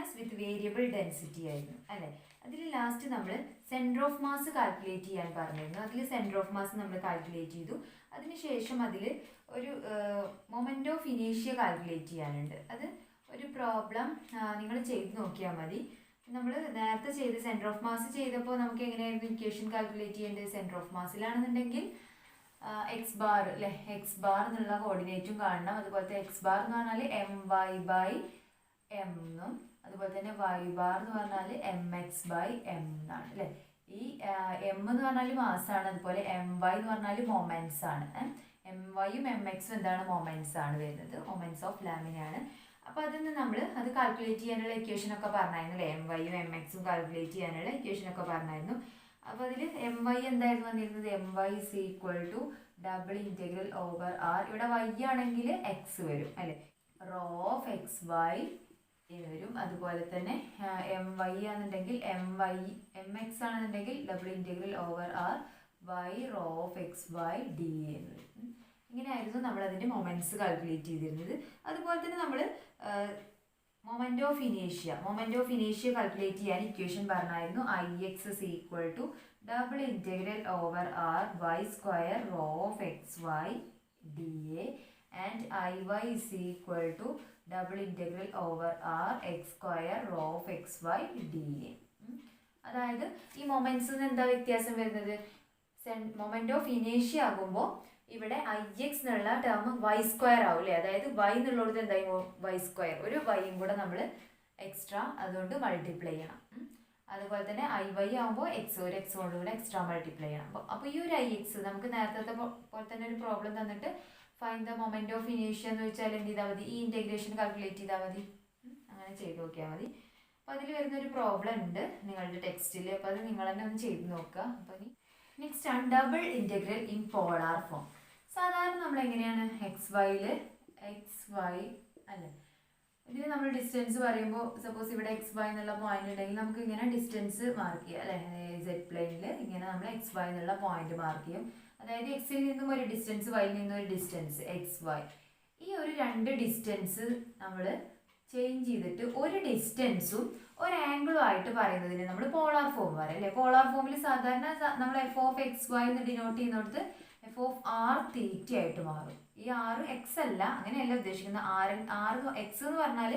Mass വിത്ത് variable density ആയിരുന്നു അല്ലേ. അതിൽ ലാസ്റ്റ് നമ്മൾ സെൻറ്റർ ഓഫ് മാസ് കാൽക്കുലേറ്റ് ചെയ്യാൻ പറഞ്ഞിരുന്നു. അതിൽ സെൻറ്റർ ഓഫ് മാസ് നമ്മൾ കാൽക്കുലേറ്റ് ചെയ്തു. അതിനുശേഷം അതിൽ ഒരു മൊമെൻ്റ് ഓഫ് ഇനേഷ്യ കാൽക്കുലേറ്റ് ചെയ്യാനുണ്ട്. അത് ഒരു പ്രോബ്ലം നിങ്ങൾ ചെയ്ത് നോക്കിയാൽ മതി. നമ്മൾ നേരത്തെ ചെയ്ത് സെൻറ്റർ ഓഫ് മാസ് ചെയ്തപ്പോൾ നമുക്ക് എങ്ങനെയായിരുന്നു ഇക്വേഷൻ കാൽക്കുലേറ്റ് ചെയ്യേണ്ടത്? സെൻറ്റർ ഓഫ് മാസിലാണെന്നുണ്ടെങ്കിൽ എക്സ് ബാർ അല്ലേ, എക്സ് ബാർ എന്നുള്ള കോർഡിനേറ്റും കാണണം. അതുപോലത്തെ എക്സ് ബാർ എന്ന് പറഞ്ഞാൽ എം വൈ ബൈ എം എന്നും അതുപോലെ തന്നെ വൈ ബാർ എന്ന് പറഞ്ഞാൽ എം എക്സ് ബൈ എം എന്നാണ് അല്ലേ. ഈ എം എന്ന് പറഞ്ഞാൽ മാസാണ്, അതുപോലെ എം വൈ എന്ന് പറഞ്ഞാൽ മൊമെൻറ്റ്സ് ആണ്. എം വൈയും എം എക്സും എന്താണ്? മൊമെൻറ്റ്സ് ആണ് വരുന്നത്, മൊമെൻറ്റ്സ് ഓഫ് ലാമിനയാണ്. അപ്പോൾ അതിന് നമ്മൾ അത് കാൽക്കുലേറ്റ് ചെയ്യാനുള്ള ഇക്വേഷനൊക്കെ പറഞ്ഞായിരുന്നു അല്ലേ. എം വൈയും എം എക്സും കാൽക്കുലേറ്റ് ചെയ്യാനുള്ള ഇക്വേഷനൊക്കെ പറഞ്ഞായിരുന്നു. അപ്പോൾ അതിൽ എം വൈ എന്തായിരുന്നു വന്നിരുന്നത്? M Y is equal to double integral over R. ഇവിടെ വൈ ആണെങ്കിൽ എക്സ് വരും അല്ലേ, റോ ഓഫ് എക്സ് വൈ എന്ന് വരും. അതുപോലെ തന്നെ എം വൈ ആണെന്നുണ്ടെങ്കിൽ എം എക്സ് ആണെന്നുണ്ടെങ്കിൽ double integral over R Y rho of X Y D എന്ന് വരും. ഇങ്ങനെയായിരുന്നു നമ്മൾ അതിൻ്റെ മൊമെൻറ്റ്സ് കാൽക്കുലേറ്റ് ചെയ്തിരുന്നത്. അതുപോലെ തന്നെ നമ്മൾ മൊമെൻ്റ് ഓഫ് ഇനേഷ്യ കാൽക്കുലേറ്റ് ചെയ്യാൻ ഇക്വേഷൻ പറഞ്ഞായിരുന്നു. I X is equal to double integral over R Y square rho of X Y D A and I Y is equal to double integral over R X square rho of X Y D A. അതായത് ഈ മൊമെൻറ്റ്സിന് എന്താ വ്യത്യാസം വരുന്നത്? Moment of ഇനേഷ്യ ആകുമ്പോൾ ഇവിടെ I X എന്നുള്ള term Y square ആവും അല്ലേ. അതായത് വൈ എന്നുള്ളത് എന്തായാലും വൈ സ്ക്വയർ, ഒരു വൈയും കൂടെ നമ്മൾ എക്സ്ട്രാ അതുകൊണ്ട് മൾട്ടിപ്ലൈ ചെയ്യണം. അതുപോലെ തന്നെ ഐ വൈ ആകുമ്പോൾ ഒരു എക്സ് കൊണ്ട് കൂടെ എക്സ്ട്രാ മൾട്ടിപ്ലൈ ചെയ്യണം. അപ്പോൾ ഈ ഒരു ഐ എക്സ് നമുക്ക് നേരത്തെ പോലെ തന്നെ ഒരു പ്രോബ്ലം തന്നിട്ട് ഫൈൻഡ് ദ മൊമെൻ്റ് ഓഫ് ഇനേഷ്യ എന്ന് വെച്ചാൽ എന്ത് ചെയ്താൽ മതി? ഈ ഇൻറ്റഗ്രേഷൻ കാൽക്കുലേറ്റ് ചെയ്താൽ മതി. അങ്ങനെ ചെയ്ത് നോക്കിയാൽ മതി. അപ്പോൾ അതിൽ വരുന്നൊരു പ്രോബ്ലം ഉണ്ട് നിങ്ങളുടെ ടെക്സ്റ്റിൽ. അപ്പോൾ അത് നിങ്ങൾ തന്നെ ഒന്ന് ചെയ്ത് നോക്കുക. അപ്പോൾ നെക്സ്റ്റ് ആണ് double integral in polar form. സാധാരണ നമ്മൾ എങ്ങനെയാണ് എക്സ് വൈ അല്ലേ, ഇതിന് നമ്മൾ ഡിസ്റ്റൻസ് പറയുമ്പോൾ സപ്പോസ് ഇവിടെ എക്സ് വൈ എന്നുള്ള പോയിന്റ് ഉണ്ടെങ്കിൽ നമുക്ക് ഇങ്ങനെ ഡിസ്റ്റൻസ് മാർക്ക് ചെയ്യാം അല്ലേ. സെഡ് പ്ലെയിനിൽ ഇങ്ങനെ നമ്മൾ എക്സ് വൈ എന്നുള്ള പോയിന്റ് മാർക്ക് ചെയ്യും. അതായത് എക്സിൽ നിന്നും ഒരു ഡിസ്റ്റൻസ് വൈയിൽ നിന്നും ഒരു ഡിസ്റ്റൻസ് എക്സ് വൈ. ഈ ഒരു രണ്ട് ഡിസ്റ്റൻസ് നമ്മൾ ചേഞ്ച് ചെയ്തിട്ട് ഒരു ഡിസ്റ്റൻസും ഒരു ആംഗിളും ആയിട്ട് പറയുന്നതിന് നമ്മൾ പോളാർ ഫോം പറയും അല്ലേ. പോളാർ ഫോമിൽ സാധാരണ നമ്മൾ എഫ് ഓഫ് എക്സ് വൈ എന്ന് ഡിനോട്ട് ചെയ്യുന്നിടത്ത് എഫ് ഓഫ് ആർ തീറ്റ ആയിട്ട് മാറും. ഈ ആറ് എക്സ് അല്ല, അങ്ങനെയല്ല ഉദ്ദേശിക്കുന്നത്. ആറ് എക്സ് എന്ന് പറഞ്ഞാൽ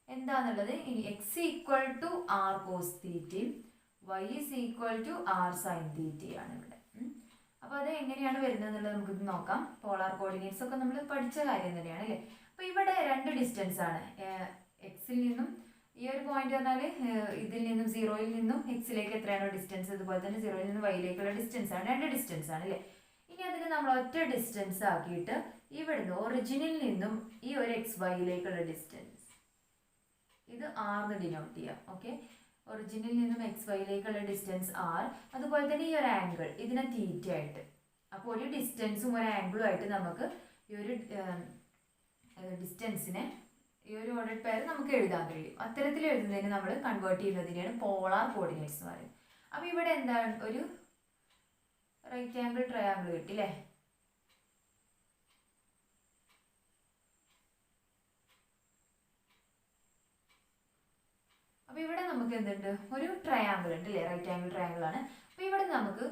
എന്താന്നുള്ളത് ഇനി x equal to R cos തീറ്റയും y is equal to R sine തീറ്റയാണ് ഇവിടെ. അപ്പോൾ അത് എങ്ങനെയാണ് വരുന്നത് എന്നുള്ളത് നമുക്കിത് നോക്കാം. പോളാർ കോർഡിനേറ്റ്സ് ഒക്കെ നമ്മൾ പഠിച്ച കാര്യം തന്നെയാണ് അല്ലേ. അപ്പോൾ ഇവിടെ രണ്ട് ഡിസ്റ്റൻസ് ആണ്. എക്സിൽ നിന്നും ഈ ഒരു പോയിന്റ് പറഞ്ഞാൽ ഇതിൽ നിന്നും സീറോയിൽ നിന്നും എക്സിലേക്ക് എത്രയാണോ ഡിസ്റ്റൻസ്, അതുപോലെ തന്നെ സീറോയിൽ നിന്നും വൈയിലേക്കുള്ള ഡിസ്റ്റൻസ് ആണ്. രണ്ട് ഡിസ്റ്റൻസ് ആണ് അല്ലേ. ഇനി അതിന് നമ്മൾ ഒറ്റ ഡിസ്റ്റൻസ് ആക്കിയിട്ട് ഇവിടുന്ന് ഒറിജിനിൽ നിന്നും ഈ ഒരു എക്സ് വൈയിലേക്കുള്ള ഡിസ്റ്റൻസ് ഇത് ആർന്ന് ഡിനോട്ട് ചെയ്യാം. ഓക്കെ, ഒറിജിനിൽ നിന്നും എക്സ് വൈയിലേക്കുള്ള ഡിസ്റ്റൻസ് ആർ. അതുപോലെ തന്നെ ഈ ഒരു ആംഗിൾ ഇതിനെ തീറ്റ ആയിട്ട്. അപ്പോൾ ഒരു ഡിസ്റ്റൻസും ഒരു ആംഗിളും ആയിട്ട് നമുക്ക് ഈ ഒരു ഡിസ്റ്റൻസിനെ ഈ ഒരു ഓർഡർ പെയർ നമുക്ക് എഴുതാൻ കഴിയും. അത്തരത്തിൽ എഴുതുന്നതിന് നമ്മൾ കൺവേർട്ട് ചെയ്യുന്നതിനെയാണ് പോളാർ കോർഡിനേറ്റ്സ് എന്ന് പറയുന്നത്. അപ്പോൾ ഇവിടെ എന്താണ് ഒരു റൈറ്റ് ആംഗിൾ ട്രയാംഗിൾ കിട്ടി അല്ലേ. അപ്പോൾ ഇവിടെ നമുക്ക് എന്തുണ്ട്? ഒരു ട്രയാംഗിൾ ഉണ്ട് അല്ലേ, റൈറ്റ് ആംഗിൾ ട്രയാംഗിൾ ആണ്. അപ്പോൾ ഇവിടെ നമുക്ക്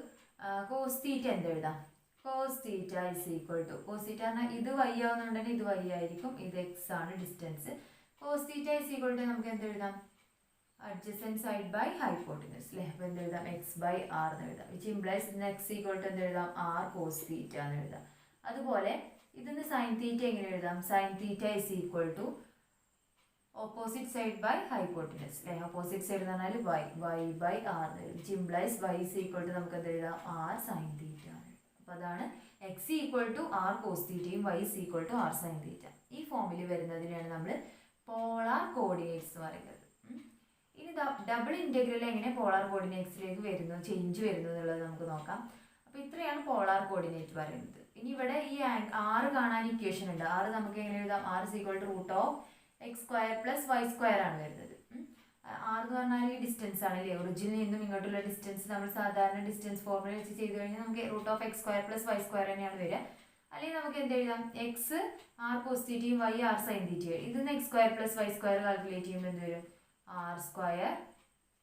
കോസ് തീറ്റ എന്ത് എഴുതാം? Cos theta is equal to, cos theta പറഞ്ഞാൽ ഇത് വൈ ആവുന്നുണ്ടെങ്കിൽ ഇത് വൈ ആയിരിക്കും, ഇത് എക്സ് ആണ് distance. Cos theta is equal to നമുക്ക് എന്ത് എഴുതാം? അഡ്ജസൻറ്റ് സൈഡ് ബൈ ഹൈപ്പോട്ടിനസ് അല്ലേ. അപ്പോൾ എന്ത് എഴുതാം? എക്സ് ബൈ ആർ എന്ന് എഴുതാം. വിച്ച് ഇംപ്ലൈസ് ഇതിന് എക്സ് ഈക്വൽ ടു എന്ത് എഴുതാം? ആർ കോസ് തീറ്റ എന്ന് എഴുതാം. അതുപോലെ ഇതിന് സൈൻ തീറ്റ എങ്ങനെ എഴുതാം? Sine theta is equal to opposite side by hypotenuse അല്ലേ. ഓപ്പോസിറ്റ് സൈഡ് എന്ന് പറഞ്ഞാൽ വൈ ബൈ ആർ എന്ന് എഴുതും. Which implies y is equal to നമുക്ക് എന്ത് എഴുതാം? R sine theta. അപ്പോൾ അതാണ് x equal to R cos തീറ്റയും y is equal to R sine theta. ഈ ഫോമിൽ വരുന്നതിനാണ് നമ്മൾ പോളാർ കോർഡിനേറ്റ്സ് എന്ന് പറയുന്നത്. ഇനി ഡബിൾ ഇൻറ്റഗ്രൽ എങ്ങനെ പോളാർ കോർഡിനേറ്റ്സിലേക്ക് വരുന്നു, ചേഞ്ച് വരുന്നു എന്നുള്ളത് നമുക്ക് നോക്കാം. അപ്പോൾ ഇത്രയാണ് പോളാർ കോർഡിനേറ്റ് പറയുന്നത്. ഇനി ഇവിടെ ഈ ആറ് കാണാൻ ഇക്വേഷൻ ഉണ്ട്. ആറ് നമുക്ക് എങ്ങനെ എഴുതാം? R is equal to root of X square plus Y square ആണ് വരുന്നത്. ആർ എന്ന് പറഞ്ഞാൽ ഈ ഡിസ്റ്റൻസ് ആണ് അല്ലേ. ഒറിജിനിൽ നിന്നും ഇങ്ങോട്ടുള്ള ഡിസ്റ്റൻസ് നമ്മൾ സാധാരണ ഡിസ്റ്റൻസ് ഫോർമുല വെച്ച് ചെയ്ത് കഴിഞ്ഞാൽ നമുക്ക് root of X square plus Y square തന്നെയാണ് വരിക. അല്ലെങ്കിൽ നമുക്ക് എന്ത് എഴുതാം? എക്സ് ആർ കോസ് തീറ്റയും വൈ ആർ സൈൻ തീറ്റയും. ഇതിന്ന് X square plus Y square calculate ചെയ്യുമ്പോൾ എന്ത് വരും? R square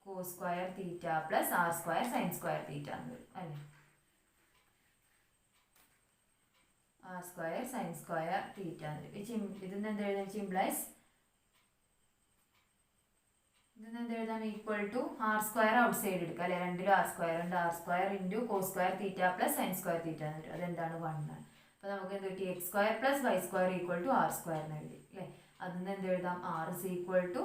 cos square theta plus R square sine square theta എന്ന് വരും അല്ലേ. R square sine square theta എന്ന് വരും. ഇതിന്ന് എന്ത് എഴുതാം? ഇംപ്ലൈസ് ഇതിന്ന് എന്ത് എഴുതാം? Equal to R square outside എടുക്കുക അല്ലെ. രണ്ടിലും ആർ സ്ക്വയർ ഉണ്ട്. R square into cos square theta plus sine square theta എന്ന് വരും. അതെന്താണ്? 1 ആണ്. അപ്പോൾ നമുക്ക് എന്ത് കിട്ടി? X square plus Y square equal to R square എന്ന് എഴുതി അല്ലേ. അതിന് എന്ത് എഴുതാം? R is equal to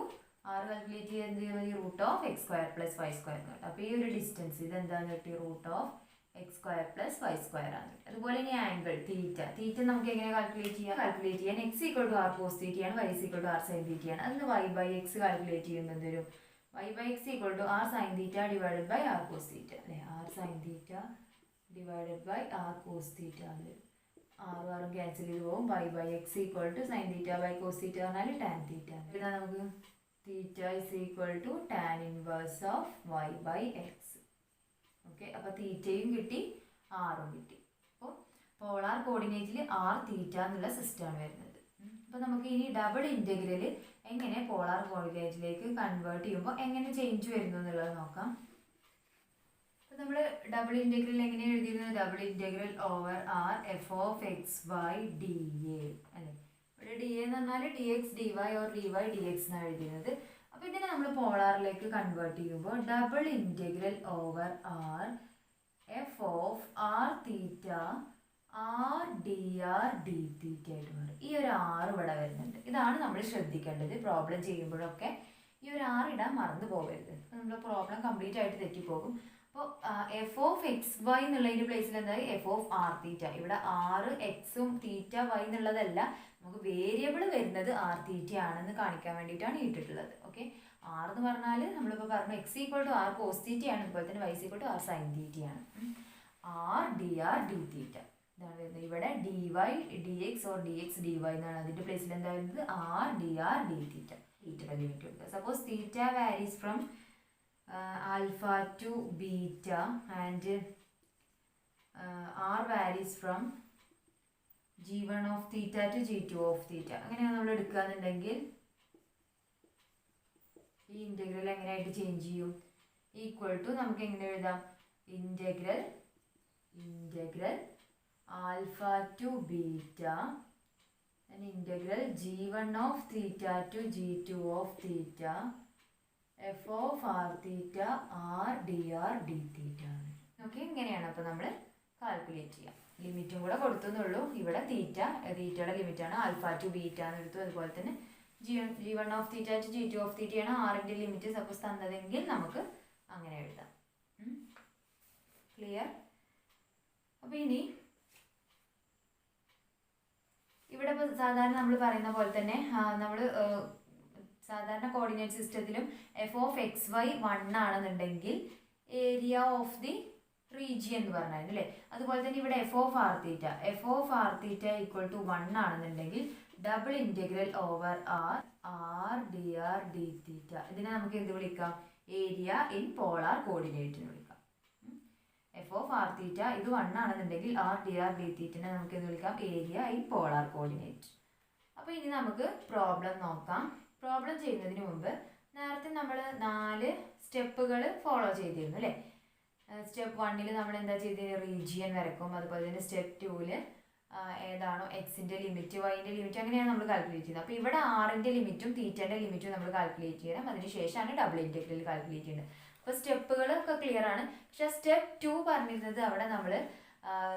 R calculate ചെയ്യാൻ എന്ത് ചെയ്താൽ root of X square plus Y square എന്ന് കിട്ടും. അപ്പോൾ ഈ ഒരു ഡിസ്റ്റൻസ് ഇതെന്താണെന്ന് കിട്ടി? Root of X square plus Y square ആണ്. അതുപോലെ ഇനി ആംഗിൾ തീറ്റ നമുക്ക് എങ്ങനെ കാൽക്കുലേറ്റ് ചെയ്യാൻ x equal to R cos തീറ്റയാണ്, y equal to R sine തീറ്റയാണ്. അതിന് വൈ ബൈ എക്സ് കാൽക്കുലേറ്റ് ചെയ്യുമ്പോൾ എന്തൊരു y by x equal to R sine theta divided by r cos theta അല്ലേ. R sine theta divided by r cos theta ആണ്. ആറും cancel ചെയ്ത് പോകും. Y by x equal to sine theta by cos theta പറഞ്ഞാൽ tan theta. പിന്നെ നമുക്ക് തീറ്റ is equal to tan inverse of Y by X. Okay, അപ്പോൾ തീറ്റയും കിട്ടി ആറും കിട്ടി. അപ്പോൾ പോളാർ കോർഡിനേറ്റിൽ ആർ തീറ്റ എന്നുള്ള സിസ്റ്റമാണ് വരുന്നത്. അപ്പോൾ നമുക്ക് ഇനി ഡബിൾ ഇൻറ്റഗ്രൽ എങ്ങനെ പോളാർ കോർഡിനേറ്റിലേക്ക് കൺവേർട്ട് ചെയ്യുമ്പോൾ എങ്ങനെ ചേഞ്ച് വരുന്നു എന്നുള്ളത് നോക്കാം. അപ്പോൾ നമ്മൾ ഡബിൾ ഇൻറ്റഗ്രൽ എങ്ങനെ എഴുതിയിരുന്നത്? Double integral over R F of X Y D A അല്ലേ. ഇവിടെ ഡി എന്ന് പറഞ്ഞാൽ d X D y or d Y D x എന്നാണ് എഴുതിയിരുന്നത്. അപ്പോൾ ഇതിനെ നമ്മൾ പോളാറിലേക്ക് കൺവേർട്ട് ചെയ്യുമ്പോൾ double integral over R F of R theta r d r D theta ആയിട്ട് മാറും. ഈ ഒരു ആർ ഇവിടെ വരുന്നുണ്ട്. ഇതാണ് നമ്മൾ ശ്രദ്ധിക്കേണ്ടത് പ്രോബ്ലം ചെയ്യുമ്പോഴൊക്കെ. ഈ ഒരു ആർ ഇടാൻ മറന്നു പോകരുത്. നമ്മൾ പ്രോബ്ലം കംപ്ലീറ്റ് ആയിട്ട് തെറ്റിപ്പോകും. അപ്പോൾ എഫ് ഓഫ് എക്സ് വൈ എന്നുള്ളതിൻ്റെ പ്ലേസിൽ എന്തായി? എഫ് ഓഫ് ആർ തീറ്റ. ഇവിടെ ആറ് എക്സും തീറ്റ വൈ എന്നുള്ളതല്ല, നമുക്ക് വേരിയബിൾ വരുന്നത് ആർ തീറ്റ ആണെന്ന് കാണിക്കാൻ വേണ്ടിയിട്ടാണ് ഇട്ടിട്ടുള്ളത്. ഓക്കെ, ആർ എന്ന് പറഞ്ഞാൽ നമ്മളിപ്പോൾ പറഞ്ഞു X equal to R cos തീറ്റയാണ്, അതുപോലെ തന്നെ Y equal to R sine തീറ്റയാണ്. ആർ ഡി തീറ്റ ഇതാണ് വരുന്നത്. ഇവിടെ D Y D X or D X D Y എന്നാണ്. അതിൻ്റെ പ്ലേസിൽ എന്താ വരുന്നത്? R D theta. തീറ്റയുടെ ലിമിറ്റ് കൊടുക്കുക. Suppose theta varies from alpha to beta and R varies from g1 of theta to g2 of theta. അങ്ങനെയാണ് നമ്മൾ എടുക്കുകയെന്നുണ്ടെങ്കിൽ ഈ ഇൻറ്റഗ്രൽ എങ്ങനെയായിട്ട് ചേഞ്ച് ചെയ്യും? ഈക്വൽ ടു നമുക്ക് എങ്ങനെ എഴുതാം? Integral alpha to beta and integral g1 of theta to g2 of theta f of r theta r dr d theta. Okay, ഇങ്ങനെയാണ് അപ്പോൾ നമ്മൾ കാൽക്കുലേറ്റ് ചെയ്യാം. ലിമിറ്റും കൂടെ കൊടുത്തുന്നുള്ളൂ. ഇവിടെ തീറ്റയുടെ ലിമിറ്റാണ് ആൽഫ ടു ബീറ്റ എന്ന് എടുത്തു. അതുപോലെ തന്നെ g1 of theta to g2 of തീറ്റയാണ് ആറിൻ്റെ ലിമിറ്റ് സപ്പോസ് തന്നതെങ്കിൽ നമുക്ക് അങ്ങനെ എഴുതാം. ക്ലിയർ? അപ്പോൾ ഇനി ഇവിടെ ഇപ്പോൾ സാധാരണ നമ്മൾ പറയുന്ന പോലെ തന്നെ നമ്മൾ സാധാരണ കോർഡിനേറ്റ് സിസ്റ്റത്തിലും എഫ് ഓഫ് എക്സ് വൈ 1 ആണെന്നുണ്ടെങ്കിൽ ഏരിയ ഓഫ് ദി റീജിയൻ എന്ന് പറഞ്ഞായിരുന്നു അല്ലേ. അതുപോലെ തന്നെ ഇവിടെ f of R theta equal to 1 ആണെന്നുണ്ടെങ്കിൽ double integral over R D theta. ഇതിനെ നമുക്ക് എന്ത് വിളിക്കാം? ഏരിയ ഇൻ പോളാർ കോർഡിനേറ്റ് എന്ന് വിളിക്കാം. എഫ് ഓഫ് ആർ തീറ്റ ഇത് 1 ആണെന്നുണ്ടെങ്കിൽ ആർ ഡി തീറ്റനെ നമുക്ക് എന്ത് വിളിക്കാം? Area in polar coordinate. അപ്പോൾ ഇനി നമുക്ക് പ്രോബ്ലം നോക്കാം. പ്രോബ്ലം ചെയ്യുന്നതിന് മുമ്പ് നേരത്തെ നമ്മൾ 4 സ്റ്റെപ്പുകൾ ഫോളോ ചെയ്തിരുന്നു അല്ലേ. സ്റ്റെപ്പ് 1 നമ്മൾ എന്താ ചെയ്തിരുന്നത്? റീജിയൻ വരക്കും. അതുപോലെ തന്നെ സ്റ്റെപ്പ് 2 ഏതാണോ എക്സിൻ്റെ ലിമിറ്റ് വൈൻ്റെ ലിമിറ്റ് അങ്ങനെയാണ് നമ്മൾ കാൽക്കുലേറ്റ് ചെയ്യുന്നത്. അപ്പോൾ ഇവിടെ ആറിൻ്റെ ലിമിറ്റും തീറ്റൻ്റെ ലിമിറ്റും നമ്മൾ കാൽക്കുലേറ്റ് ചെയ്യണം. അതിനുശേഷമാണ് ഡബിൾ ഇൻറ്റഗ്രൽ കാൽക്കുലേറ്റ് ചെയ്യുന്നത്. അപ്പോൾ സ്റ്റെപ്പുകളൊക്കെ ക്ലിയർ ആണ്. പക്ഷേ സ്റ്റെപ്പ് 2 പറഞ്ഞിരുന്നത് അവിടെ നമ്മൾ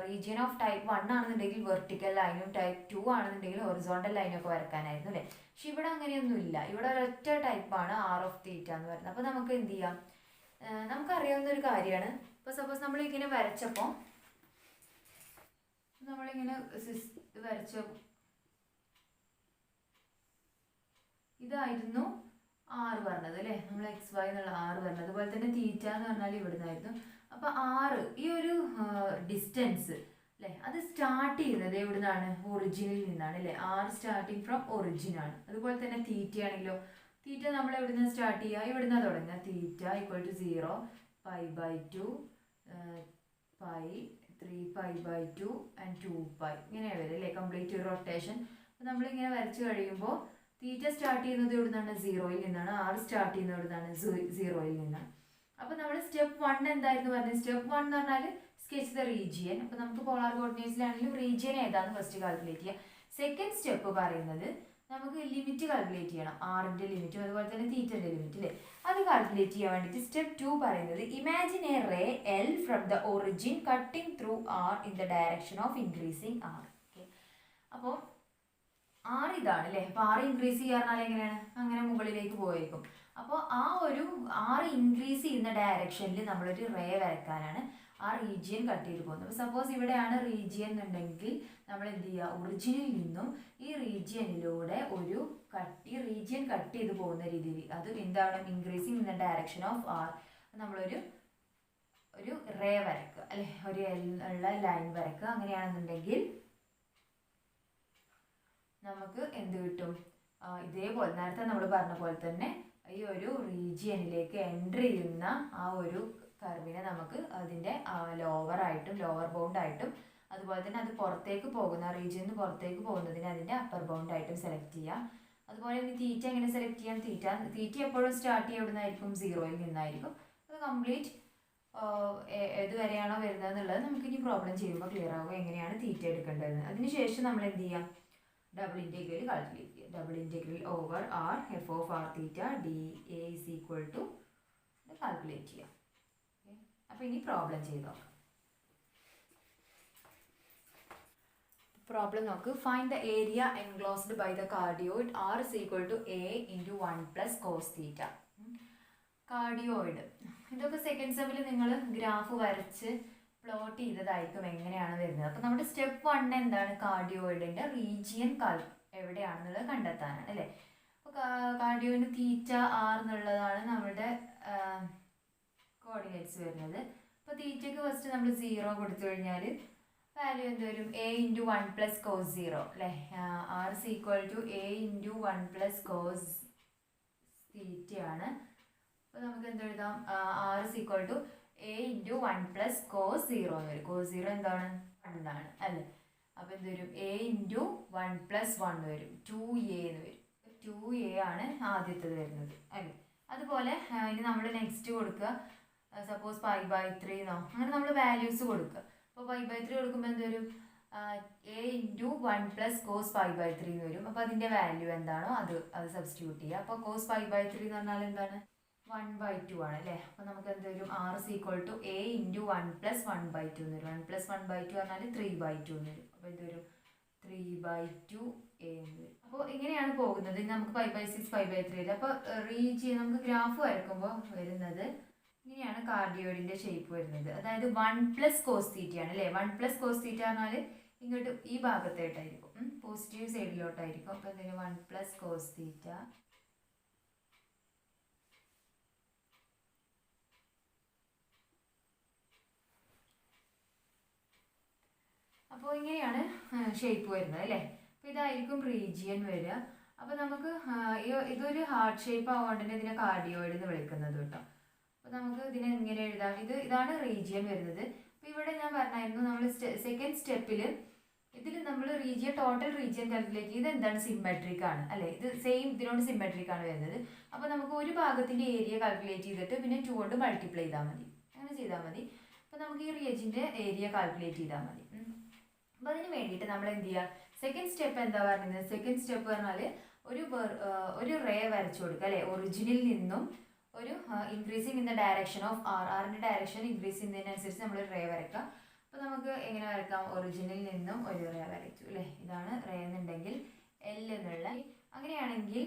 റീജിയൻ ഓഫ് ടൈപ്പ് 1 ആണെന്നുണ്ടെങ്കിൽ വെർട്ടിക്കൽ ലൈനും ടൈപ്പ് 2 ആണെന്നുണ്ടെങ്കിൽ ഹൊറിസോണ്ടൽ ലൈനൊക്കെ വരക്കാനായിരുന്നു അല്ലേ. പക്ഷെ ഇവിടെ അങ്ങനെയൊന്നുമില്ല. ഇവിടെ ഒരൊറ്റ ടൈപ്പാണ് ആർ ഓഫ് തീറ്റ എന്ന് പറയുന്നത്. അപ്പോൾ നമുക്ക് എന്ത് ചെയ്യാം? നമുക്കറിയാവുന്ന ഒരു കാര്യമാണ്. ഇപ്പോൾ സപ്പോസ് നമ്മളിങ്ങനെ വരച്ചപ്പോൾ നമ്മളിങ്ങനെ വരച്ച ഇതായിരുന്നു ആറ് പറഞ്ഞത് അല്ലേ. നമ്മൾ എക്സ് വൈ എന്നുള്ള ആറ് പറഞ്ഞത്. അതുപോലെ തന്നെ തീറ്റ എന്ന് പറഞ്ഞാൽ ഇവിടുന്നായിരുന്നു. അപ്പോൾ ആറ് ഈ ഒരു ഡിസ്റ്റൻസ് അല്ലേ, അത് സ്റ്റാർട്ട് ചെയ്യുന്നത് എവിടുന്നാണ്? ഒറിജിനിൽ നിന്നാണ് അല്ലേ. ആർ സ്റ്റാർട്ടിങ് ഫ്രം ഒറിജിൻ ആണ്. അതുപോലെ തന്നെ തീറ്റ ആണെങ്കിലോ, തീറ്റ നമ്മൾ എവിടുന്ന സ്റ്റാർട്ട് ചെയ്യുക? ഇവിടുന്ന് തുടങ്ങുക. Theta equal to 0 π/2 pi 3π/2 and 2π ഇങ്ങനെ വരും അല്ലേ. കംപ്ലീറ്റ് ഒരു റൊട്ടേഷൻ. അപ്പോൾ നമ്മളിങ്ങനെ വരച്ച് കഴിയുമ്പോൾ തീറ്റ സ്റ്റാർട്ട് ചെയ്യുന്നത് എവിടെ നിന്നാണ്? സീറോയിൽ നിന്നാണ്. ആർ സ്റ്റാർട്ട് ചെയ്യുന്നത് എവിടെ നിന്നാണ്? സീറോയിൽ നിന്നാണ്. അപ്പോൾ നമ്മൾ സ്റ്റെപ്പ് 1 എന്തായിരുന്നു പറഞ്ഞത്? സ്റ്റെപ്പ് 1 എന്ന് പറഞ്ഞാൽ സ്കെച്ച് ദ റീജിയൻ. അപ്പോൾ നമുക്ക് പോളാർ കോർഡിനേറ്റ്സിലാണെങ്കിലും റീജിയൻ ഏതാണെന്ന് ഫസ്റ്റ് കാൽക്കുലേറ്റ് ചെയ്യാം. സെക്കൻഡ് സ്റ്റെപ്പ് പറയുന്നത് നമുക്ക് ലിമിറ്റ് കാൽക്കുലേറ്റ് ചെയ്യണം. ആറിൻ്റെ ലിമിറ്റും അതുപോലെ തന്നെ തീറ്റൻ്റെ ലിമിറ്റ് അല്ലേ, അത് കാൽക്കുലേറ്റ് ചെയ്യാൻ വേണ്ടിയിട്ട് സ്റ്റെപ്പ് 2 പറയുന്നത് imagine a ray L from the origin cutting through R in the direction of increasing R. Okay, അപ്പോൾ ആർ ഇതാണ് അല്ലേ. അപ്പോൾ ആർ ഇൻക്രീസ് ചെയ്യാറുണ്ടാൽ എങ്ങനെയാണ്? അങ്ങനെ മുകളിലേക്ക് പോയേക്കും. അപ്പോൾ ആ ഒരു ആർ ഇൻക്രീസ് ചെയ്യുന്ന ഡയറക്ഷനിൽ നമ്മളൊരു റേ വരയ്ക്കാനാണ് ആ റീജിയൻ കട്ട് ചെയ്ത് പോകുന്നത്. അപ്പോൾ സപ്പോസ് ഇവിടെയാണ് റീജിയൻ എന്നുണ്ടെങ്കിൽ നമ്മൾ എന്ത് ചെയ്യുക? ഒറിജിനിൽ നിന്നും ഈ റീജിയനിലൂടെ ഒരു റീജിയൻ കട്ട് ചെയ്ത് പോകുന്ന രീതിയിൽ, അത് എന്താണ്? Increasing in the direction of R. നമ്മളൊരു റേ വരയ്ക്കുക അല്ലെ, ഒരു ഉള്ള ലൈൻ വരയ്ക്കുക. അങ്ങനെയാണെന്നുണ്ടെങ്കിൽ നമുക്ക് എന്ത് കിട്ടും? ഇതേപോലെ നേരത്തെ നമ്മൾ പറഞ്ഞ പോലെ തന്നെ ഈ ഒരു റീജിയനിലേക്ക് എൻട്രി ചെയ്യുന്ന ആ ഒരു കർവിനെ നമുക്ക് അതിൻ്റെ ലോവറായിട്ടും ലോവർ ബൗണ്ടായിട്ടും അതുപോലെ തന്നെ അത് പുറത്തേക്ക് പോകുന്ന റീജിയനിൽ നിന്ന് പുറത്തേക്ക് പോകുന്നതിന് അതിൻ്റെ അപ്പർ ബൗണ്ടായിട്ടും സെലക്ട് ചെയ്യാം. അതുപോലെ ഇനി തീറ്റ എങ്ങനെ സെലക്ട് ചെയ്യാം? തീറ്റ എപ്പോഴും സ്റ്റാർട്ട് ചെയ്യുന്നതായിരിക്കും സീറോയിൽ നിന്നായിരിക്കും. അത് കംപ്ലീറ്റ് ഏതുവരെയാണോ വരുന്നത് എന്നുള്ളത് നമുക്ക് ഇനി പ്രോബ്ലം ചെയ്യുമ്പോൾ ക്ലിയർ ആവുക എങ്ങനെയാണ് തീറ്റ എടുക്കേണ്ടത്. അതിനുശേഷം നമ്മൾ എന്ത് ചെയ്യാം? ഡബിൾ ഇൻറ്റഗ്രൽ കാൽക്കുലേറ്റ് ചെയ്യുക. Double integral over R F of R theta D A is equal to calculate ചെയ്യാം. അപ്പോൾ ഇനി പ്രോബ്ലം ചെയ്ത് നോക്കാം. പ്രോബ്ലം നോക്ക്. Find the area enclosed by the cardioid R is equal to A into 1 plus cos theta. Cardioid ഇതൊക്കെ second സ്റ്റെപ്പിൽ നിങ്ങൾ graph വരച്ച് പ്ലോട്ട് ചെയ്തതായിരിക്കും എങ്ങനെയാണ് വരുന്നത്. അപ്പോൾ നമ്മുടെ സ്റ്റെപ്പ് 1 എന്താണ്? കാർഡിയോയിഡിൻ്റെ റീജിയൻ എവിടെയാണെന്നുള്ളത് കണ്ടെത്താനാണ് അല്ലേ. അപ്പോൾ കാർഡിയോയിഡ് തീറ്റ ആർ എന്നുള്ളതാണ് നമ്മുടെ കോർഡിനേറ്റ്സ് വരുന്നത്. അപ്പോൾ തീറ്റയ്ക്ക് ഫസ്റ്റ് നമ്മൾ 0 കൊടുത്തു കഴിഞ്ഞാൽ വാല്യൂ എന്ത് വരും? എ ഇൻറ്റു 1 പ്ലസ് കോസ് 0 അല്ലേ. R is equal to A into 1 plus cos തീറ്റയാണ്. അപ്പോൾ നമുക്ക് എന്ത് എഴുതാം? R is equal to A into 1 plus cos 0 എന്ന് വരും. കോസ് 0 എന്താണ്? 1 ആണ് അല്ലേ. അപ്പോൾ എന്ത് വരും? എ ഇൻറ്റു 1 പ്ലസ് 1 വരും. 2a എന്ന് വരും. 2a ആണ് ആദ്യത്തേത് വരുന്നത് അല്ലേ. അതുപോലെ ഇനി നമ്മൾ നെക്സ്റ്റ് കൊടുക്കുക. സപ്പോസ് π/3 എന്നോ അങ്ങനെ നമ്മൾ വാല്യൂസ് കൊടുക്കുക. അപ്പോൾ π/3 കൊടുക്കുമ്പോൾ എന്ത് വരും? എ ഇൻറ്റു 1 പ്ലസ് കോസ് π/3 എന്ന് വരും. അപ്പോൾ അതിൻ്റെ വാല്യൂ എന്താണോ അത് സബ്സ്റ്റിറ്റ്യൂട്ട് ചെയ്യുക. അപ്പോൾ കോസ് π/3 എന്ന് പറഞ്ഞാൽ എന്താണ്? 1/2 ആണ് അല്ലേ. അപ്പോൾ നമുക്ക് എന്ത് വരും? R is equal to A into 1 plus 1/2 എന്ന് വരും. 1 പ്ലസ് 1/2 പറഞ്ഞാൽ 3/2 എന്ന് വരും. അപ്പോൾ എന്ത് വരും? 3/2 എ എന്ന് വരും. അപ്പോൾ ഇങ്ങനെയാണ് പോകുന്നത്. നമുക്ക് π/6 π/3. അപ്പോൾ നമുക്ക് ഗ്രാഫ് വരക്കുമ്പോൾ വരുന്നത് ഇങ്ങനെയാണ് കാർഡിയോയിഡിൻ്റെ ഷേപ്പ് വരുന്നത്. അതായത് 1 പ്ലസ് കോസ് തീറ്റയാണ് അല്ലേ. 1 പ്ലസ് കോസ് തീറ്റ പറഞ്ഞാൽ ഇങ്ങോട്ട് ഈ ഭാഗത്തായിട്ടായിരിക്കും, പോസിറ്റീവ് സൈഡിലോട്ടായിരിക്കും. അപ്പോൾ എന്തെങ്കിലും 1 പ്ലസ് കോസ് തീറ്റ അപ്പോൾ ഇങ്ങനെയാണ് ഷേപ്പ് വരുന്നത് അല്ലേ. അപ്പോൾ ഇതായിരിക്കും റീജിയൻ വരിക. അപ്പോൾ നമുക്ക് ഇതൊരു ഹാർട്ട് ഷേപ്പ് ആവുകൊണ്ട് തന്നെ ഇതിനെ കാർഡിയോയിഡ് എന്ന് വിളിക്കുന്നത് കേട്ടോ. അപ്പോൾ നമുക്ക് ഇതിനെ ഇങ്ങനെ എഴുതാം. ഇതാണ് റീജിയൻ വരുന്നത്. അപ്പോൾ ഇവിടെ ഞാൻ പറഞ്ഞായിരുന്നു നമ്മൾ സെക്കൻഡ് സ്റ്റെപ്പിൽ ഇതിൽ നമ്മൾ ടോട്ടൽ റീജിയൻ കാൽക്കുലേറ്റ് ചെയ്ത് എന്താണ്? സിമെട്രിക് ആണ് അല്ലേ. ഇത് സെയിം ഇതിനോട് സിമെട്രിക് ആണ് വരുന്നത്. അപ്പോൾ നമുക്ക് ഒരു ഭാഗത്തിൻ്റെ ഏരിയ കാൽക്കുലേറ്റ് ചെയ്തിട്ട് പിന്നെ 2 കൊണ്ട് മൾട്ടിപ്ലൈ ചെയ്താൽ മതി. അങ്ങനെ ചെയ്താൽ മതി. അപ്പോൾ നമുക്ക് ഈ റീജിയൻ്റെ ഏരിയ കാൽക്കുലേറ്റ് ചെയ്താൽ മതി. അപ്പോൾ അതിന് വേണ്ടിയിട്ട് നമ്മൾ എന്ത് ചെയ്യുക? സെക്കൻഡ് സ്റ്റെപ്പ് എന്താ പറയുന്നത്? സെക്കൻഡ് സ്റ്റെപ്പ് പറഞ്ഞാൽ ഒരു റേ വരച്ചു കൊടുക്കുക അല്ലേ. ഒറിജിനിൽ നിന്നും ഒരു increasing in the direction of ആറിൻ്റെ ഡയറക്ഷൻ ഇൻക്രീസ് ചെയ്യുന്നതിനനുസരിച്ച് നമ്മൾ റേ വരയ്ക്കാം. അപ്പോൾ നമുക്ക് എങ്ങനെ വരയ്ക്കാം? ഒറിജിനിൽ നിന്നും ഒരു റേ വരയ്ച്ചു അല്ലേ. ഇതാണ് റേ എന്നുണ്ടെങ്കിൽ എൽ എന്നുള്ള. അങ്ങനെയാണെങ്കിൽ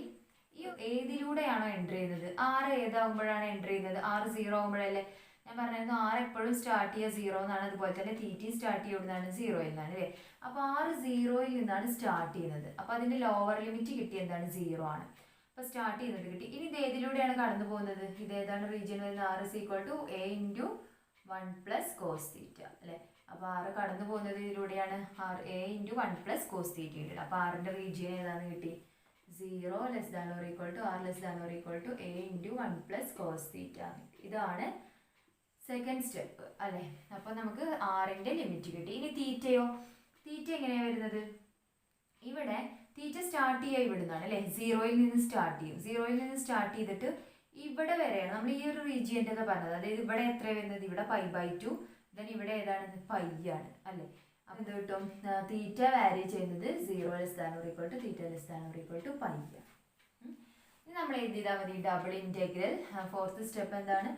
ഈ ഏതിലൂടെയാണോ എൻ്റർ ചെയ്യുന്നത്? ആറ് ഏതാകുമ്പോഴാണ് എൻ്റർ ചെയ്യുന്നത്? 6 0 ആകുമ്പോഴല്ലേ. ഞാൻ പറഞ്ഞിരുന്നു 6 എപ്പോഴും സ്റ്റാർട്ട് ചെയ്യുക 0 എന്നാണ്. അതുപോലെ തന്നെ തീറ്റി സ്റ്റാർട്ട് ചെയ്യുന്നതാണ് 0 എന്നാണ് അല്ലേ. അപ്പോൾ 6 0യിൽ നിന്നാണ് സ്റ്റാർട്ട് ചെയ്യുന്നത്. അപ്പോൾ അതിൻ്റെ ലോവർ ലിമിറ്റ് കിട്ടി എന്താണ്? 0 ആണ്. അപ്പോൾ സ്റ്റാർട്ട് ചെയ്യുന്നത് കിട്ടി. ഇനി ഇത് ഏതിലൂടെയാണ് കടന്നു പോകുന്നത്? ഇതേതാണ് റീജിയൻ വരുന്നത്? R is equal to A into 1 plus cos theta അല്ലേ. അപ്പോൾ 6 കടന്നു പോകുന്നത് ഇതിലൂടെയാണ്. A into 1 plus cos theta കിട്ടി. അപ്പോൾ 6ൻ്റെ റീജിയൻ ഏതാണെന്ന് കിട്ടി? 0 less than or equal to R less than or equal to A into 1 plus cos theta. ഇതാണ് സെക്കൻഡ് സ്റ്റെപ്പ് അല്ലേ. അപ്പോൾ നമുക്ക് ആറിൻ്റെ ലിമിറ്റ് കിട്ടി. ഇനി തീറ്റയോ? തീറ്റ എങ്ങനെയാണ് വരുന്നത്? ഇവിടെ തീറ്റ സ്റ്റാർട്ട് ചെയ്യുക ഇവിടുന്നാണ് അല്ലേ, സീറോയിൽ നിന്ന് സ്റ്റാർട്ട് ചെയ്യും. സീറോയിൽ നിന്ന് സ്റ്റാർട്ട് ചെയ്തിട്ട് ഇവിടെ വരെയാണ് നമ്മൾ ഈ ഒരു റീജിയൻ്റെ ഒക്കെ പറഞ്ഞത്. അതായത് ഇവിടെ എത്ര വരുന്നത്, ഇവിടെ π/2, ദെൻ ഇവിടെ ഏതാണ് π ആണ് അല്ലേ. അപ്പം എന്ത് കിട്ടും, തീറ്റ വാരി ചെയ്യുന്നത് 0 ≤ തീറ്റ ≤ π. ഇനി നമ്മൾ എന്ത് ചെയ്താൽ മതി, ഡബിൾ ഇൻറ്റഗ്രൽ. ഫോർത്ത് സ്റ്റെപ്പ് എന്താണ്,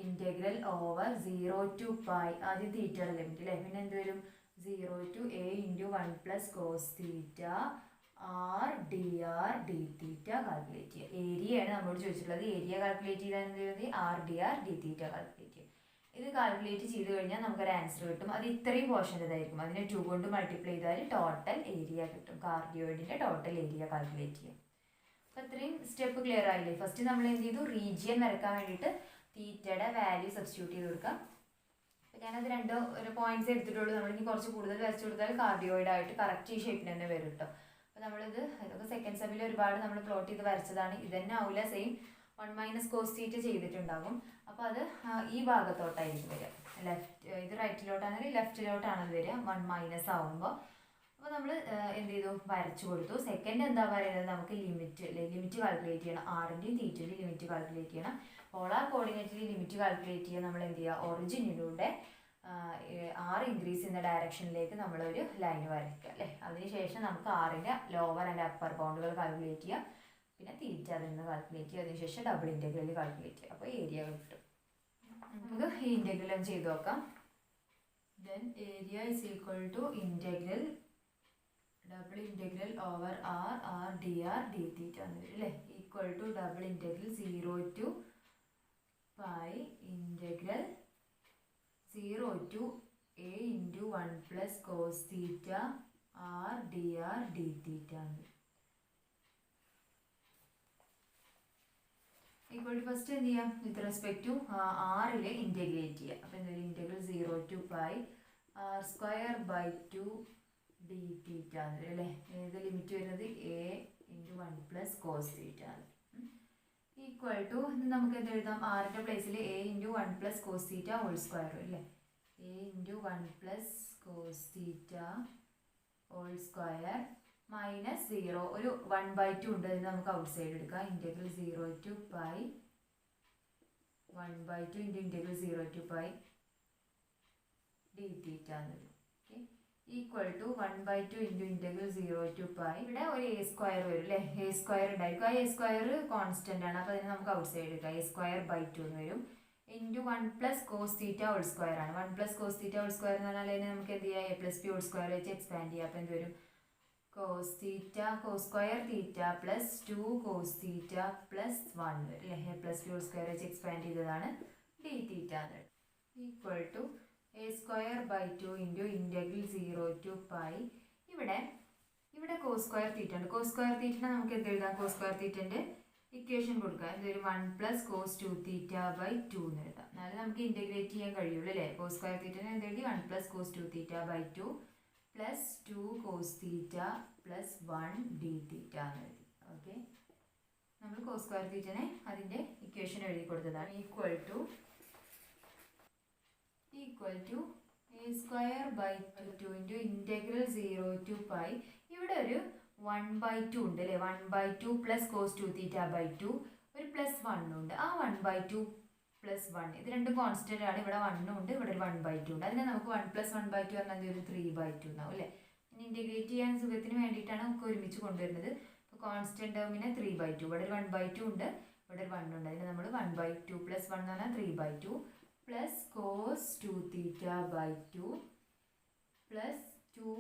ഇൻറ്റഗ്രൽ ഓവർ 0 to π. ആദ്യം തീറ്റയുടെ ലിമിറ്റ് അല്ലേ, പിന്നെ എന്ത് വരും 0 to a × 1 + cos θ r dr dθ calculate ചെയ്യുക. ഏരിയയാണ് നമ്മളോട് ചോദിച്ചിട്ടുള്ളത്. ഏരിയ കാൽക്കുലേറ്റ് ചെയ്താൽ എന്ത് ചെയ്യുന്നത്, r dr dθ കാൽക്കുലേറ്റ് ചെയ്യുക. ഇത് കാൽക്കുലേറ്റ് ചെയ്ത് കഴിഞ്ഞാൽ നമുക്കൊരു ആൻസർ കിട്ടും. അത് ഇത്രയും പോർഷൻ്റെതായിരിക്കും. അതിനെ 2 കൊണ്ട് മൾട്ടിപ്ലൈ ചെയ്താൽ ടോട്ടൽ ഏരിയ കിട്ടും. കാർഡിയോയിഡിൻ്റെ ടോട്ടൽ ഏരിയ കാൽക്കുലേറ്റ് ചെയ്യാം. അപ്പോൾ ഇത്രയും സ്റ്റെപ്പ് ക്ലിയർ ആയില്ലേ. ഫസ്റ്റ് നമ്മൾ എന്ത് ചെയ്തു, റീജിയൻ വരക്കാൻ വേണ്ടിയിട്ട് തീറ്റയുടെ വാല്യൂ സബ്സ്റ്റിറ്റ്യൂട്ട് ചെയ്ത് കൊടുക്കാം. അപ്പോൾ ഞാനത് ഒരു പോയിന്റ്സ് എടുത്തിട്ടുള്ളൂ. നമ്മളിനി കുറച്ച് കൂടുതൽ വരച്ചു കൊടുത്താൽ കാർഡിയോയിഡായിട്ട് കറക്റ്റ് ഈ ഷേപ്പിന് തന്നെ വരും കേട്ടോ. അപ്പോൾ നമ്മളിത് ഇതൊക്കെ സെക്കൻഡ് സെമ്മിൽ ഒരുപാട് നമ്മൾ പ്ലോട്ട് ചെയ്ത് വരച്ചതാണ്. ഇത് തന്നെ ആവില്ല, സെയിം 1 - cos θ ചെയ്തിട്ടുണ്ടാകും. അപ്പോൾ അത് ഈ ഭാഗത്തോട്ടായിരിക്കും വരിക. ഇത് റൈറ്റിലോട്ടാണെങ്കിൽ ലെഫ്റ്റിലോട്ടാണ് വരിക 1 - ആവുമ്പോൾ. അപ്പോൾ നമ്മൾ എന്ത് ചെയ്തു, വരച്ചു കൊടുത്തു. സെക്കൻഡ് എന്താ പറയുന്നത്, നമുക്ക് ലിമിറ്റ് കാൽക്കുലേറ്റ് ചെയ്യണം. ആറിൻ്റെയും തീറ്റയുടെയും ലിമിറ്റ് കാൽക്കുലേറ്റ് ചെയ്യണം. പോളാർ കോർഡിനേറ്റിൽ ലിമിറ്റ് കാൽക്കുലേറ്റ് ചെയ്യാൻ നമ്മൾ എന്ത് ചെയ്യുക, ഒറിജിനിലൂടെ r ഇൻക്രീസ് ചെയ്യുന്ന ഡയറക്ഷനിലേക്ക് നമ്മളൊരു ലൈൻ വരയ്ക്കുക അല്ലേ. അതിനുശേഷം നമുക്ക് ആറിൻ്റെ ലോവർ ആൻഡ് അപ്പർ ബൗണ്ടുകൾ കാൽക്കുലേറ്റ് ചെയ്യാം. പിന്നെ തീറ്റ അതിൽ നിന്ന് കാൽക്കുലേറ്റ് ചെയ്യുക. അതിനുശേഷം ഡബിൾ ഇൻറ്റഗ്രൽ കാൽക്കുലേറ്റ് ചെയ്യുക. അപ്പോൾ ഏരിയ കിട്ടും. നമുക്ക് ഈ ഇൻറ്റഗ്രൽ ഒന്ന് ചെയ്ത് നോക്കാം. Then area = integral double integral over r dr dθ എന്ന് വരും അല്ലേ. = Double integral 0 to π integral 0 to a × 1 + cos θ r dr dθ എന്ന്. ഫസ്റ്റ് എന്ത് ചെയ്യാം, വിത്ത് റെസ്പെക്ട് ടു ആറിൽ ഇൻറ്റഗ്രേറ്റ് ചെയ്യുക. അപ്പോൾ എന്താ, ഇൻറ്റഗ്രൽ 0 to π r² / 2 dθ എന്ന് വരും അല്ലേ. ഏത് ലിമിറ്റ് വരുന്നത്, a × 1 + cos θ ആണ്. = നമുക്ക് എന്ത് എഴുതാം, ആറിൻ്റെ പ്ലേസിൽ a × 1 + cos θ ² അല്ലേ. a × 1 + cos θ ² -0 ഒരു 1/2 ഉണ്ട്. അതിന് നമുക്ക് ഔട്ട് സൈഡ് എടുക്കാം. Integral 0 to π 1/2 × integral 0 to π dθ എന്ന് വരും. = 1/2 × ഇൻറ്റഗ്രൽ 0 to π. ഇവിടെ ഒരു a² വരും അല്ലേ. a² ഉണ്ടായിരിക്കും. ആ a² കോൺസ്റ്റൻ്റ് ആണ്. അപ്പോൾ അതിന് നമുക്ക് ഔട്ട് സൈഡ് എടുക്കാം. a²/2 എന്ന് വരും. × 1 + cos θ ² ആണ്. 1 + cos θ ² എന്ന് പറഞ്ഞാൽ അതിന് നമുക്ക് എന്ത് ചെയ്യാം, a + b ² വെച്ച് എക്സ്പാൻഡ് ചെയ്യാം. അപ്പോൾ എന്ത് വരും, cos θ cos² θ + 2 cos θ + 1 വരും അല്ലേ. a + b ² വെച്ച് എക്സ്പാൻഡ് ചെയ്തതാണ് dθ എന്ന്. a²/2 × integral 0 to π. ഇവിടെ cos² θ ഉണ്ട്. cos² θ നമുക്ക് എന്ത് എഴുതാം, cos² θൻ്റെ ഇക്വേഷൻ കൊടുക്കാം. എന്ത് വരും, 1 + cos 2θ/2 എന്ന് എഴുതാം. എന്നാലും നമുക്ക് ഇൻറ്റഗ്രേറ്റ് ചെയ്യാൻ കഴിയുള്ളൂ അല്ലേ. cos² θനെ എന്ത് എഴുതി, 1 + cos 2θ/2 + 2 cos θ + 1 dθ എന്ന് എഴുതി. ഓക്കെ, നമ്മൾ cos² θനെ അതിൻ്റെ ഇക്വേഷൻ എഴുതി കൊടുത്തതാണ്. = a²/2 × ഇൻറ്റഗ്രൽ 0 to π. ഇവിടെ ഒരു 1/2 ഉണ്ട് അല്ലേ. 1/2 + cos 2θ/2 ഒരു +1 ഉണ്ട്. ആ 1/2 + 1 ഇത് രണ്ടും കോൺസ്റ്റൻ്റ് ആണ്. ഇവിടെ 1 ഉണ്ട്, ഇവിടെ ഒരു 1/2 ഉണ്ട്. അതിനെ നമുക്ക് 1 + 1/2 പറഞ്ഞാൽ ഒരു 3/2 എന്നാവും അല്ലേ. ഇൻറ്റഗ്രേറ്റ് ചെയ്യാൻ സുഖത്തിന് വേണ്ടിയിട്ടാണ് നമുക്ക് ഒരുമിച്ച് കൊണ്ടുവരുന്നത്. അപ്പോൾ കോൺസ്റ്റൻ്റ് ടേമിനെ 3/2, ഇവിടെ ഒരു 1/2 ഉണ്ട്, ഇവിടെ ഒരു 1 ഉണ്ട്. അതിന് നമ്മൾ 1/2 + 1 എന്ന് പറഞ്ഞാൽ 3/2 + cos 2θ/2 + 2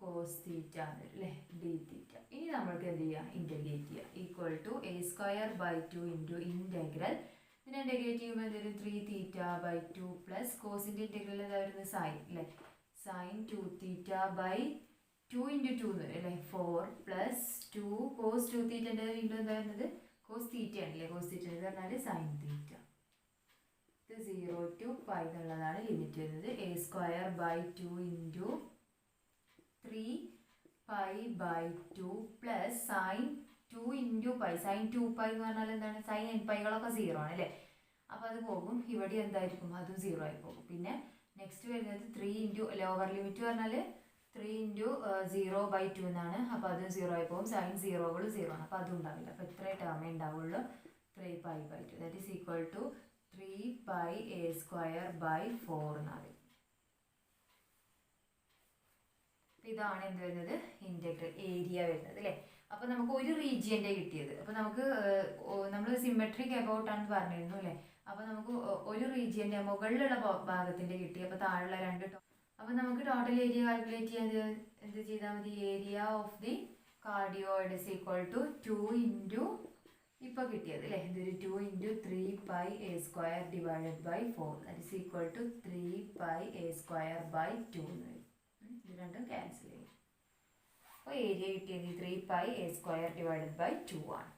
cos θ അല്ലേ dθ. ഇനി നമ്മൾക്ക് എന്ത് ചെയ്യാം, ഇൻറ്റഗ്രേറ്റ് ചെയ്യാം. a²/2 × ഇൻറ്റഗ്രൽ, ഇതിനെ ഇൻറ്റഗ്രേറ്റ് ചെയ്യുമ്പോൾ എന്തൊരു 3θ/2 + കോസിൻ്റെ ഇൻറ്റഗ്രൽ എന്താ വരുന്നത്, സൈൻ അല്ലേ. sin 2θ/2 × 2 എന്ന് വരും അല്ലേ. 4 + 2 cos 2θൻ്റെ വീണ്ടും എന്താ വരുന്നത്, cos θ ആണല്ലേ. cos θ എന്ന് പറഞ്ഞാൽ sin θ. ഇത് 0 to π എന്നുള്ളതാണ് ലിമിറ്റ് വരുന്നത്. a²/2 × 3π/2 + sin 2 × π. sin 2π എന്ന് പറഞ്ഞാൽ എന്താണ്, sin nπകളൊക്കെ 0 ആണ് അല്ലേ. അപ്പോൾ അത് പോകും. ഇവിടെ എന്തായിരിക്കും, അതും 0 ആയി പോകും. പിന്നെ നെക്സ്റ്റ് വരുന്നത് 3 × ലോവർ ലിമിറ്റ് പറഞ്ഞാൽ 3 ഇൻറ്റു 0/2 എന്നാണ്. അപ്പോൾ അതും 0 ആയി പോകും. സൈൻ 0കൾ 0 ആണ്. അപ്പോൾ അതും ഉണ്ടാവില്ല. അപ്പോൾ ഇത്രേ ടേമേ ഉണ്ടാവുള്ളൂ. 3π/2 that is equal to 3πa²/4 എന്നാണ്. ഇതാണ് എന്ത് വരുന്നത്, ഇൻ്റഗ്രൽ ഏരിയ വരുന്നത് അല്ലേ. അപ്പോൾ നമുക്ക് ഒരു റീജിയൻ്റെ കിട്ടിയത്. അപ്പോൾ നമുക്ക് നമ്മൾ സിമെട്രിക് എബൌട്ട് ആണെന്ന് പറഞ്ഞിരുന്നു അല്ലേ. അപ്പോൾ നമുക്ക് ഒരു റീജിയൻ്റെ മുകളിലുള്ള ഭാഗത്തിൻ്റെ കിട്ടി. അപ്പോൾ താഴെയുള്ള രണ്ട് അപ്പോൾ നമുക്ക് ടോട്ടൽ ഏരിയ കാൽക്കുലേറ്റ് ചെയ്യാൻ എന്ത് ചെയ്താൽ മതി, area of the cardioid is equal to 2 into ഇപ്പോൾ കിട്ടിയത് അല്ലേ, ഇതൊരു 2 into 3πa²/4 that is equal to 3πa²/2 എന്ന് വരും. ഇത് രണ്ടും ക്യാൻസൽ ചെയ്യും. അപ്പോൾ ഏരിയ കിട്ടിയത് 3πa²/2 ആണ്.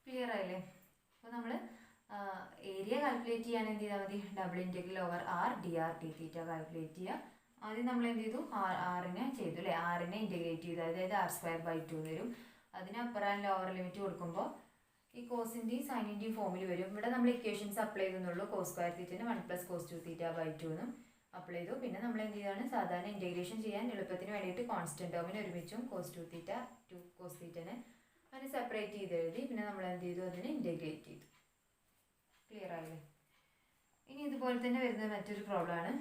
ക്ലിയർ ആയില്ലേ. അപ്പോൾ നമ്മൾ ഏരിയ കാൽക്കുലേറ്റ് ചെയ്യാൻ എന്ത് ചെയ്താൽ മതി, double integral over r dr/d∅ calculate ചെയ്യുക. ആദ്യം നമ്മൾ എന്ത് ചെയ്തു, ആറിനെ ചെയ്തു അല്ലേ, ആറിനെ ഇൻറ്റഗ്രേറ്റ് ചെയ്തു, അതായത് r²/2 വരും. അതിന് അപ്പർ ആൻഡ് ലോവർ ലിമിറ്റ് കൊടുക്കുമ്പോൾ ഈ കോസിൻ്റെയും സൈനിൻ്റെയും ഫോമിൽ വരും. ഇവിടെ നമ്മൾ ഇക്വേഷൻസ് അപ്ലൈ ചെയ്തെന്നുള്ളൂ. cos²θ 1 + cos2θ/2 എന്നും അപ്ലൈ ചെയ്തു. പിന്നെ നമ്മൾ എന്ത് ചെയ്താണ്, സാധാരണ ഇൻറ്റഗ്രേഷൻ ചെയ്യാൻ എളുപ്പത്തിന് വേണ്ടിയിട്ട് കോൺസ്റ്റൻറ്റ് ടേമിന് ഒരുമിച്ചും cos2θ 2 cos⁡θ അതിനെ സെപ്പറേറ്റ് ചെയ്ത് എഴുതി. പിന്നെ നമ്മൾ എന്ത് ചെയ്തു, അതിനെ ഇൻറ്റഗ്രേറ്റ് ചെയ്തു. ക്ലിയർ ആയില്ലേ. ഇനി ഇതുപോലെ തന്നെ വരുന്ന മറ്റൊരു പ്രോബ്ലം ആണ്.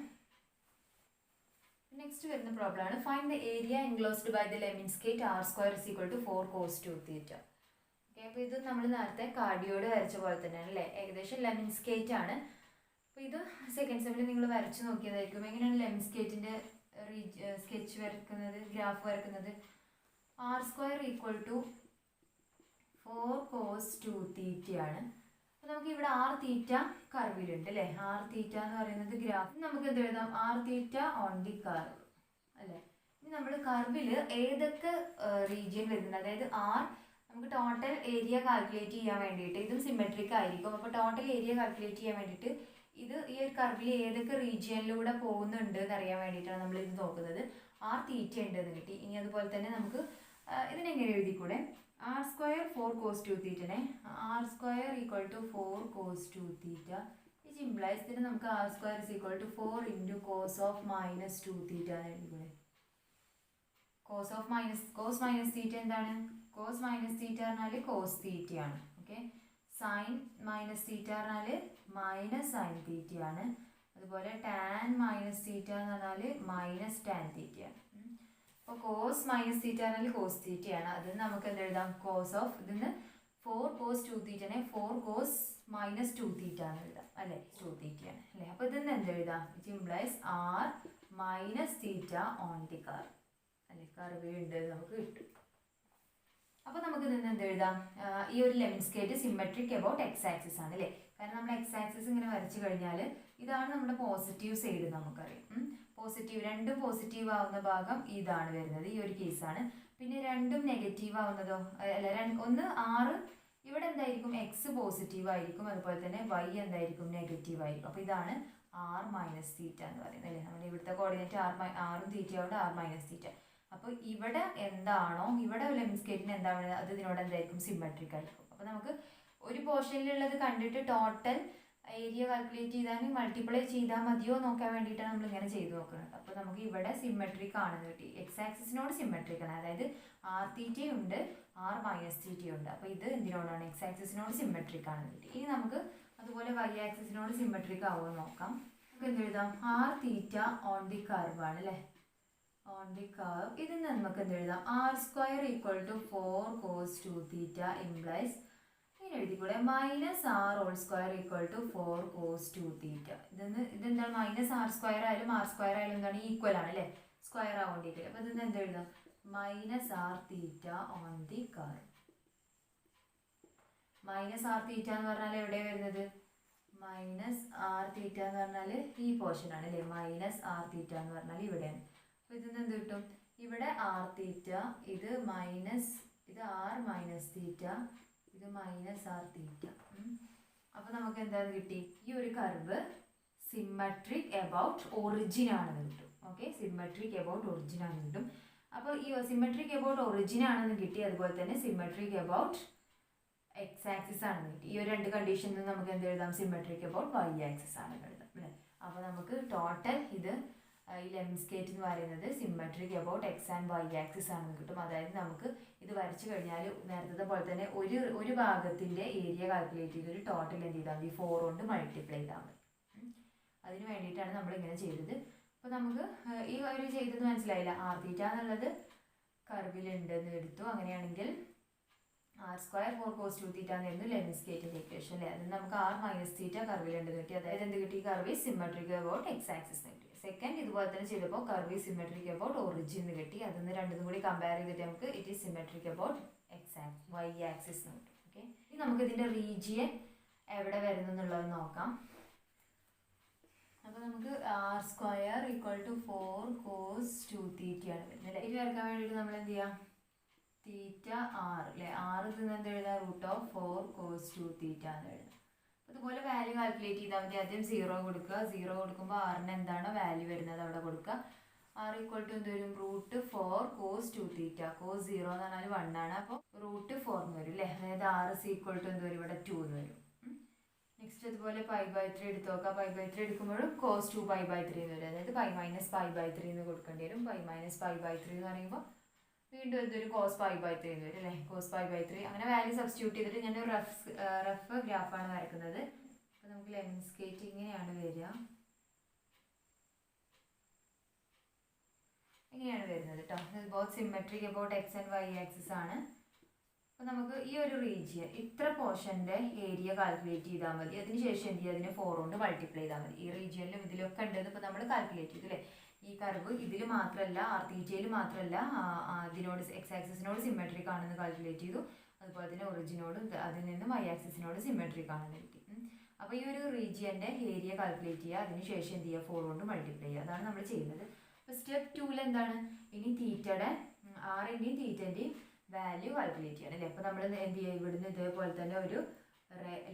നെക്സ്റ്റ് വരുന്ന പ്രോബ്ലം ആണ്, find the area enclosed by the lemniscate r² = 4 cos2θ. Okay, അപ്പോൾ ഇത് നമ്മൾ നേരത്തെ കാർഡിയോയിഡ് വരച്ച പോലെ തന്നെയാണ് അല്ലേ, ഏകദേശം ലെമിൻസ്കേറ്റ് ആണ്. അപ്പോൾ ഇത് സെക്കൻഡ് സെമ്മിൽ നിങ്ങൾ വരച്ച് നോക്കിയതായിരിക്കും. എങ്ങനെയാണ് ലെമിൻസ്കേറ്റിൻ്റെ സ്കെച്ച് വരക്കുന്നത്, ഗ്രാഫ് വരക്കുന്നത്. r² = 4 cos2θ ആണ്. അപ്പോൾ നമുക്ക് ഇവിടെ r⁻ കർവിലുണ്ട് അല്ലേ. r⁻ എന്ന് പറയുന്നത് ഗ്രാഫ്. നമുക്ക് എന്ത് എഴുതാം, r⁻ ഓൺ ദി കർവ് അല്ലേ. ഇനി നമ്മൾ കർവിൽ ഏതൊക്കെ റീജിയൻ വരുന്നുണ്ട്, അതായത് r നമുക്ക് ടോട്ടൽ ഏരിയ കാൽക്കുലേറ്റ് ചെയ്യാൻ വേണ്ടിയിട്ട്, ഇതും സിമെട്രിക് ആയിരിക്കും. അപ്പോൾ ടോട്ടൽ ഏരിയ കാൽക്കുലേറ്റ് ചെയ്യാൻ വേണ്ടിയിട്ട് ഇത് ഈ ഒരു കർവിൽ ഏതൊക്കെ റീജിയനിലൂടെ പോകുന്നുണ്ട് എന്നറിയാൻ വേണ്ടിയിട്ടാണ് നമ്മൾ ഇത് നോക്കുന്നത്. r⁻ ഉണ്ട് എന്ന് കിട്ടി. ഇനി അതുപോലെ തന്നെ നമുക്ക് ഇതിനെങ്ങനെ എഴുതിക്കൂടെ, r² 4 cos2θ r² = 4 cos2θ which implies that നമുക്ക് r² = 4 into cos of -2θ എന്ന് എഴുതിക്കൂടെ. cos minus θ എന്താണ്, cos minus θ പറഞ്ഞാൽ cos θ ആണ്. ഓക്കെ, sin minus θ പറഞ്ഞാൽ minus sin θ ആണ്. അതുപോലെ tan minus θ എന്ന് പറഞ്ഞാൽ minus tan θ ആണ്. അപ്പോൾ cos minus θ പറഞ്ഞാൽ cos θ ആണ്. അതിന് നമുക്ക് എന്ത് എഴുതാം, cos of ഇതിന് 4 cos2θ 4 cos -2θ ആണ് എഴുതാം അല്ലേ, 2θ ആണ് അല്ലേ. അപ്പോൾ ഇതിന് എന്ത് എഴുതാം, which implies r minus θ on the curve അല്ലേ, കർവ് ഉണ്ട് നമുക്ക് കിട്ടും. അപ്പോൾ നമുക്ക് ഇതിന് എന്ത് എഴുതാം, ഈ ഒരു ലെമിൻസ്കേറ്റ് സിമെട്രിക് എബൌട്ട് എക്സ് ആക്സിസ് ആണ് അല്ലേ. കാരണം നമ്മൾ എക്സ് ആക്സിസ് ഇങ്ങനെ വരച്ചു കഴിഞ്ഞാൽ ഇതാണ് നമ്മുടെ പോസിറ്റീവ് സൈഡ് നമുക്കറിയാം. പോസിറ്റീവ്, രണ്ടും പോസിറ്റീവ് ആവുന്ന ഭാഗം ഇതാണ് വരുന്നത്, ഈ ഒരു കേസാണ്. പിന്നെ രണ്ടും നെഗറ്റീവ് ആവുന്നതോ അല്ല, ഒന്ന് ആറ് ഇവിടെ എന്തായിരിക്കും, എക്സ് പോസിറ്റീവ് ആയിരിക്കും, അതുപോലെ തന്നെ വൈ എന്തായിരിക്കും, നെഗറ്റീവ് ആയിരിക്കും. അപ്പോൾ ഇതാണ് r - θ എന്ന് പറയുന്നത് അല്ലേ. നമ്മുടെ ഇവിടുത്തെ കോർഡിനേറ്റ് ആറും തീറ്റയോട് r - θ. അപ്പോൾ ഇവിടെ എന്താണോ, ഇവിടെ ലെമിൻസ്കേറ്റിന് എന്താണ് അത് ഇതിനോട് എന്തായിരിക്കും, സിമെട്രിക് ആയിരിക്കും. അപ്പോൾ നമുക്ക് ഒരു പോർഷനിലുള്ളത് കണ്ടിട്ട് ടോട്ടൽ ഏരിയ കാൽക്കുലേറ്റ് ചെയ്താൽ മൾട്ടിപ്ലൈ ചെയ്താൽ മതിയോ നോക്കാൻ വേണ്ടിയിട്ടാണ് നമ്മൾ ഇങ്ങനെ ചെയ്ത് നോക്കുന്നത്. അപ്പോൾ നമുക്ക് ഇവിടെ സിമെട്രിക് ആണെന്ന് കിട്ടി, എക്സ് ആക്സിസിനോട് സിമെട്രിക് ആണ്, അതായത് r⁻ ഉണ്ട് r - θ ഉണ്ട്. അപ്പോൾ ഇത് എന്തിനോടാണ്, എക്സ് ആക്സിസിനോട് സിമെട്രിക് ആണെന്ന് കിട്ടി. ഇനി നമുക്ക് അതുപോലെ y ആക്സിസിനോട് സിമെട്രിക് ആവുമെന്ന് നോക്കാം. നമുക്ക് എന്ത് എഴുതാം, r⁻ ഓൺ ദി കർവ് ആണ് അല്ലേ, ഓൺ ദി കർവ്. ഇതിന് നമുക്ക് എന്ത് എഴുതാം, r² = 4 cos2θ implies എഴുതിക്കൂടെ -r² = 4 cos2θ. ഇതെന്താണ്, -r² ആയാലും r² ആയാലും എന്താണ്, ഈക്വൽ ആണ് അല്ലേ, സ്ക്വയർ ആവേണ്ടിയിട്ട്. അപ്പോൾ ഇതിന് എന്ത് എഴുതാം, -r⁻ on the curve. -r⁻ എന്ന് പറഞ്ഞാൽ എവിടെയാണ് വരുന്നത്, -r⁻ എന്ന് പറഞ്ഞാൽ ഈ പോർഷൻ ആണ് അല്ലേ, -r⁻ എന്ന് പറഞ്ഞാൽ ഇവിടെയാണ്. അപ്പോൾ ഇതിന് എന്ത് കിട്ടും, ഇവിടെ r⁻, ഇത് മൈനസ്, ഇത് r - θ, ഇത് -r⁻. അപ്പോൾ നമുക്ക് എന്താന്ന് കിട്ടി, ഈ ഒരു കർവ് സിമെട്രിക് എബൌട്ട് ഒറിജിൻ ആണെന്ന് കിട്ടും. ഓക്കെ, സിമെട്രിക് എബൌട്ട് ഒറിജിൻ ആണെന്ന് കിട്ടും. അപ്പോൾ ഈ സിമെട്രിക് എബൌട്ട് ഒറിജിൻ ആണെന്ന് കിട്ടി, അതുപോലെ തന്നെ സിമെട്രിക് എബൌട്ട് എക്സ് ആക്സിസ് ആണെന്ന് കിട്ടി. ഈ ഒരു രണ്ട് കണ്ടീഷനിൽ നമുക്ക് എന്ത് എഴുതാം, സിമെട്രിക് എബൌട്ട് y ആക്സിസ് ആണെന്ന് എഴുതാം അല്ലേ. അപ്പോൾ നമുക്ക് ടോട്ടൽ ഇത് ഈ ലെമൻസ്കേറ്റ് എന്ന് പറയുന്നത് symmetric about X and Y axis ആണെന്ന് കിട്ടും. അതായത് നമുക്ക് ഇത് വരച്ചു കഴിഞ്ഞാൽ നേരത്തെ പോലെ തന്നെ ഒരു ഭാഗത്തിൻ്റെ ഏരിയ കാൽക്കുലേറ്റ് ചെയ്തൊരു ടോട്ടൽ എന്ത് ചെയ്താൽ മതി 4 കൊണ്ട് മൾട്ടിപ്ലൈ ചെയ്താൽ മതി. അതിന് വേണ്ടിയിട്ടാണ് നമ്മൾ ഇങ്ങനെ ചെയ്തത്. അപ്പോൾ നമുക്ക് ഈ ഒരു ചെയ്തത് മനസ്സിലായില്ല. ആർ തീറ്റ എന്നുള്ളത് കർവിലുണ്ടെന്ന് എടുത്തു. അങ്ങനെയാണെങ്കിൽ ആർ സ്ക്വയർ 4 cos 2 തീറ്റ എന്നായിരുന്നു ലെമൻസ്കേറ്റിൻ്റെ ഇക്വേഷൻ അല്ലേ. അതിന് നമുക്ക് ആർ മൈനസ് തീറ്റ കർവിലുണ്ടെന്ന് കിട്ടി. അതായത് എന്ത് കിട്ടി? Curve symmetric about X axis കിട്ടി. സെക്കൻഡ് ഇതുപോലെ തന്നെ ചെയ്തപ്പോൾ കർവ് സിമ്മട്രിക് അബൌട്ട് ഒറിജിൻ കിട്ടി. അതിന് രണ്ടും കൂടി കമ്പയർ ചെയ്തിട്ട് നമുക്ക് it is symmetric about Y axis എന്ന് കിട്ടും. ഓക്കെ, ഇനി നമുക്ക് ഇതിൻ്റെ റീജിയൻ എവിടെ വരുന്നു എന്നുള്ളത് നോക്കാം. അപ്പോൾ നമുക്ക് R square equal to 4 cos 2 തീറ്റയാണ് വരുന്നത്. ഇത് വരക്കാൻ വേണ്ടിയിട്ട് നമ്മൾ എന്ത് ചെയ്യാം? തീറ്റ ആർ അല്ലേ, ആറ് നിന്ന് എന്ത് എഴുതാം? √4 cos 2 തീറ്റ എന്ന് എഴുതാം. അതുപോലെ വാല്യൂ കാൽക്കുലേറ്റ് ചെയ്താൽ മതി. ആദ്യം 0 കൊടുക്കുക. 0 കൊടുക്കുമ്പോൾ ആറിന് എന്താണോ വാല്യൂ വരുന്നത് അവിടെ കൊടുക്കുക. ആർ ഈക്വൽ ടു എന്ത് വരും? √4 cos 2 തീറ്റ. cos 0 എന്ന് പറഞ്ഞാൽ 1 ആണ്. അപ്പോൾ √4 എന്ന് വരും അല്ലേ. അതായത് ആർ ഇസ് ഈക്വൽ ടു എന്ത് വരും? ഇവിടെ 2 എന്ന് വരും. നെക്സ്റ്റ് അതുപോലെ π/3 എടുത്ത് നോക്കാം. π/3 എടുക്കുമ്പോഴും cos 2 π/3 എന്ന് വരും. അതായത് π-π/3 എന്ന് കൊടുക്കേണ്ടി വരും. π-π/3 എന്ന് പറയുമ്പോൾ വീണ്ടും എന്തൊരു cos π/3 എന്ന് വരും അല്ലേ. cos π/3 അങ്ങനെ വാല്യൂ സബ്സ്റ്റിറ്റ്യൂട്ട് ചെയ്തിട്ട് ഞാൻ റഫ് ഗ്രാഫാണ് വരക്കുന്നത്. അപ്പോൾ നമുക്ക് ലെമൻസ്കേറ്റ് ഇങ്ങനെയാണ് വരിക. ഇങ്ങനെയാണ് വരുന്നത് കേട്ടോ. Both symmetric about X and Y axis ആണ്. അപ്പോൾ നമുക്ക് ഈ ഒരു റീജിയൻ ഇത്ര പോർഷൻ്റെ ഏരിയ കാൽക്കുലേറ്റ് ചെയ്താൽ മതി. അതിനുശേഷം എന്ത് ചെയ്യുക? അതിനെ 4 കൊണ്ട് മൾട്ടിപ്ലൈ ചെയ്താൽ മതി. ഈ റീജിയനിലും ഇതിലൊക്കെ ഉണ്ടെന്ന് ഇപ്പോൾ നമ്മൾ കാൽക്കുലേറ്റ് ചെയ്തു അല്ലേ. ഈ കർവ് ഇതിൽ മാത്രമല്ല, ആർ തീറ്റയിൽ മാത്രമല്ല, ഇതിനോട് എക്സ് ആക്സിസിനോട് സിമെട്രിക് ആണെന്ന് കാൽക്കുലേറ്റ് ചെയ്തു. അതുപോലെ തന്നെ ഒറിജിനോട് അതിൽ നിന്ന് വൈ ആക്സിസിനോട് സിമെട്രിക് ആണെന്ന് കിട്ടി. അപ്പോൾ ഈ ഒരു റീജിയൻ്റെ ഏരിയ കാൽക്കുലേറ്റ് ചെയ്യുക. അതിനുശേഷം എന്ത് ചെയ്യുക? 4 കൊണ്ട് മൾട്ടിപ്ലൈ ചെയ്യുക. അതാണ് നമ്മൾ ചെയ്യുന്നത്. അപ്പോൾ സ്റ്റെപ്പ് 2 എന്താണ്? ഇനി തീറ്റയുടെ ആറിൻ്റെയും തീറ്റൻ്റെയും വാല്യൂ കാൽക്കുലേറ്റ് ചെയ്യണം അല്ലേ. അപ്പോൾ നമ്മൾ എന്ത് ചെയ്യുക? ഇവിടുന്ന് ഇതേപോലെ തന്നെ ഒരു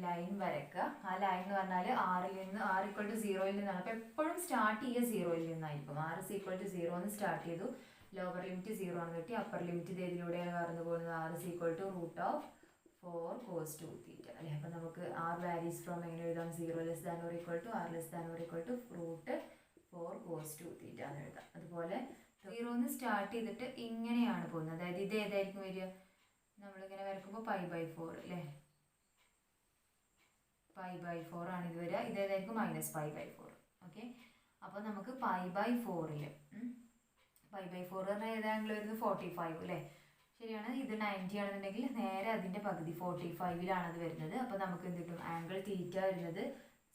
ലൈൻ വരക്കുക. ആ ലൈൻ എന്ന് പറഞ്ഞാൽ ആറിൽ നിന്ന് ആർ ഈക്വൽ ടു 0യിൽ നിന്നാണ്. അപ്പോൾ എപ്പോഴും സ്റ്റാർട്ട് ചെയ്യുക 0യിൽ നിന്നായിരിക്കും. ആർ ഇസ് ഈക്വൽ ടു 0 എന്ന് സ്റ്റാർട്ട് ചെയ്തു. ലോവർ ലിമിറ്റ് 0 ആണ് കിട്ടി. അപ്പർ ലിമിറ്റ് ഇതിലൂടെയാണ് കടന്നു പോകുന്നത്. R is equal to √4 cos 2 theta അല്ലേ. അപ്പോൾ നമുക്ക് ആർ വാരീസ് ഫ്രോം എങ്ങനെ എഴുതാം? 0 less than or equal to R less than or equal to √4 cos 2 theta എന്ന് എഴുതാം. അതുപോലെ 0 എന്ന് സ്റ്റാർട്ട് ചെയ്തിട്ട് ഇങ്ങനെയാണ് പോകുന്നത്. അതായത് ഇത് ഏതായിരിക്കും വരിക? നമ്മളിങ്ങനെ വരക്കുമ്പോൾ π/4 അല്ലേ. π/4 ആണ് ഇത് വരിക. ഇതേതായിരിക്കും? -π/4. ഓക്കെ, അപ്പോൾ നമുക്ക് π/4ൽ π/4 പറഞ്ഞാൽ ഏത് ആംഗിൾ വരുന്നത്? 45 അല്ലേ. ശരിയാണ്. ഇത് 90 ആണെന്നുണ്ടെങ്കിൽ നേരെ അതിൻ്റെ പകുതി 45ലാണ് അത് വരുന്നത്. അപ്പോൾ നമുക്ക് എന്ത് കിട്ടും? ആംഗിൾ തീറ്റ വരുന്നത്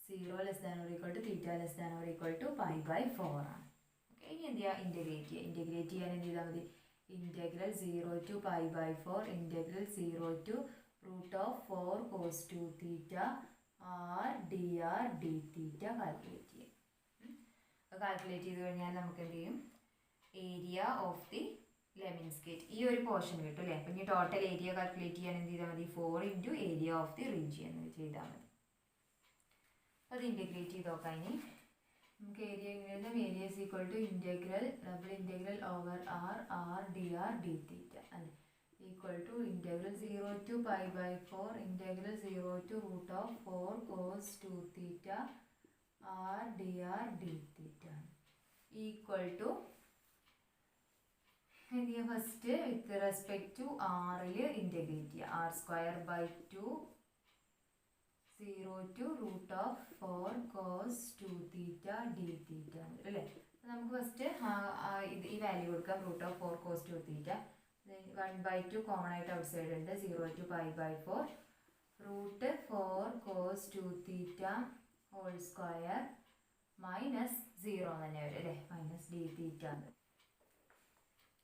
0 less than or equal to theta less than or equal to π/4 ആണ്. ഓക്കെ, ഇനി എന്ത് ചെയ്യുക? ഇൻറ്റഗ്രേറ്റ് ചെയ്യുക. ഇൻറ്റഗ്രേറ്റ് ചെയ്യാൻ എന്ത് ചെയ്താൽ മതി? Integral 0 to π/4 integral 0 to √4 cos 2 theta r dr d theta calculate ചെയ്യും. അപ്പോൾ കാൽക്കുലേറ്റ് ചെയ്ത് കഴിഞ്ഞാൽ നമുക്ക് എന്ത് ചെയ്യും? ഏരിയ ഓഫ് ദി ലെമൻസ്കേറ്റ് ഈ ഒരു പോർഷൻ കിട്ടും അല്ലേ. അപ്പം ഇനി ടോട്ടൽ ഏരിയ കാൽക്കുലേറ്റ് ചെയ്യാൻ എന്ത് ചെയ്താൽ മതി? 4 × ഏരിയ ഓഫ് ദി റീജിയൻ എന്ന് ചെയ്താൽ മതി. അപ്പോൾ അത് ഇൻറ്റഗ്രേറ്റ് ചെയ്ത് നോക്കാം. ഇനി നമുക്ക് ഏരിയ എങ്ങനെ? Area is equal to integral double integral over r dr d theta അല്ലേ equal to integral 0 to π/4 integral 0 to √4 cos 2 theta r dr d theta equal to എന്ത് ചെയ്യുക? ഫസ്റ്റ് വിത്ത് റെസ്പെക്ട് ടു ആറിൽ integrate ചെയ്യുക. R square by 2 0 to √4 cos 2 theta d theta അല്ലേ. നമുക്ക് first ഈ value കൊടുക്കാം. √4 cos 2 theta 1/2 common ആയിട്ട് out side ഉണ്ട്. 0 to π/4 √4 cos 2 theta whole square -0 തന്നെ വരും അല്ലേ. -d theta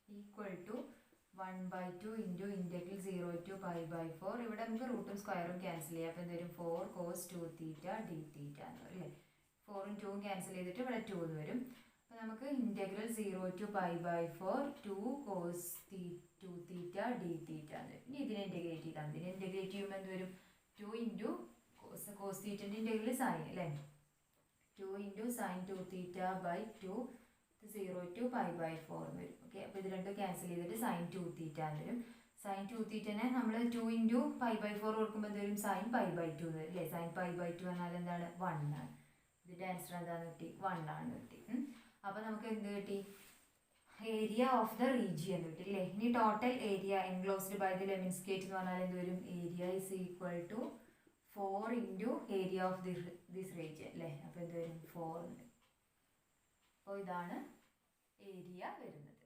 equal to 1/2 into integral 0 to π/4 ഇവിടെ നമുക്ക് റൂട്ടും സ്ക്വയറും ക്യാൻസൽ ചെയ്യാം. അപ്പോൾ എന്ത് വരും? 4 cos 2 തീറ്റ d തീറ്റ എന്ന് വരും അല്ലേ. 4ഉം 2ഉം ക്യാൻസൽ ചെയ്തിട്ട് ഇവിടെ 2 എന്ന് വരും. അപ്പോൾ നമുക്ക് integral 0 to π/4 2 cos 2 theta d തീറ്റ എന്ന് വരും. ഇനി ഇതിനെ ഇൻറ്റഗ്രേറ്റ് ചെയ്താൽ മതി. ഇതിനെ ഇൻറ്റഗ്രേറ്റ് ചെയ്യുമ്പോൾ എന്ത് വരും? 2 ഇൻറ്റു cos തീറ്റൻ്റെ ഇൻറ്റഗ്രൽ സൈൻ അല്ലേ. 2 into sin 2 theta by 2 0 to π/4 എന്ന് വരും. ഓക്കെ, അപ്പോൾ ഇത് രണ്ടും ക്യാൻസൽ ചെയ്തിട്ട് sin 2 തീറ്റ എന്ന് വരും. sin 2 തീറ്റനെ നമ്മൾ 2 ഇൻറ്റു π/4 കൊടുക്കുമ്പോൾ എന്ത് വരും? sin π/2 എന്ന് വരും അല്ലേ. sin π/2 എന്നാൽ എന്താണ്? 1 ആണ്. ഇതിൻ്റെ ആൻസർ എന്താണെന്ന് കിട്ടി? 1 ആണ് കിട്ടി. അപ്പോൾ നമുക്ക് എന്ത് കിട്ടി? ഏരിയ ഓഫ് ദ റീജിയൻ കിട്ടി അല്ലേ. ഇനി total area enclosed by the lemniscate എന്ന് പറഞ്ഞാൽ എന്ത് വരും? Area is equal to 4 into area of this region അല്ലേ. അപ്പോൾ എന്ത് വരും? 4 ഉണ്ട്. അപ്പോൾ ഇതാണ് ഏരിയ വരുന്നത്.